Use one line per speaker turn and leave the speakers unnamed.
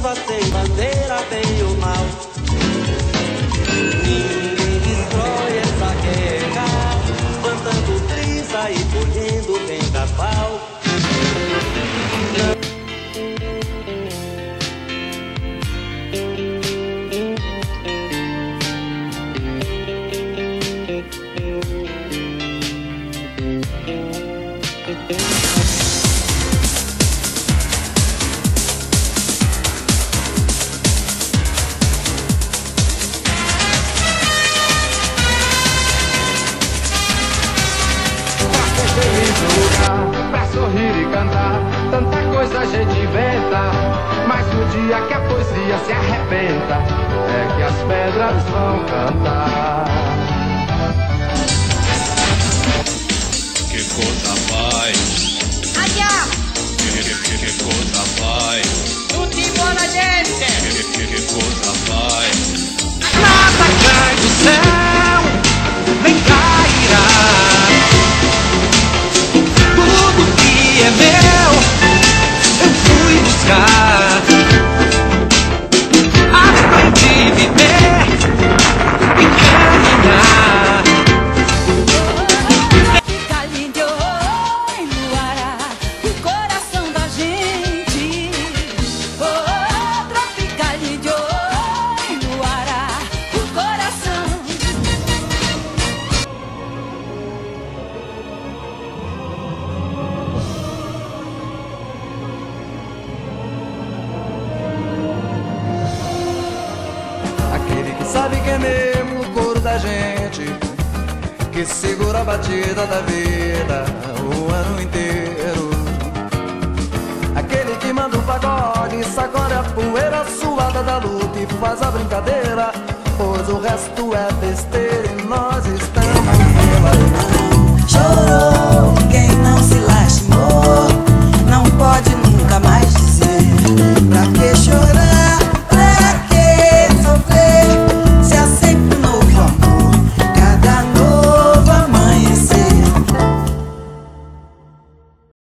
chuva, sem bandeira, bem ou mal. Ninguém destrói essa guerra, plantando brisa e colhendo vendaval.
Pra sorrir e cantar, tanta coisa a gente inventa, mas no dia que a poesia se arrebenta, é que as pedras vão cantar.
Que coisa vai, que coisa vai,
Tutti buona gente!
que coisa vai.
Nada cai do céu, nem cairá. Tudo que é meu, eu fui buscar. Aprendi a viver e caminhar.
Fica lindo em Luara, o coração da gente. Fica lindo em Luara, o coração.
Aquele que sabe que é mesmo o coro da gente, que segura a batida da vida o ano inteiro. Aquele que manda o pagode, sacode a poeira suada da luta e faz a brincadeira, pois o resto é besteira e nós estamos pela luz. Chorou.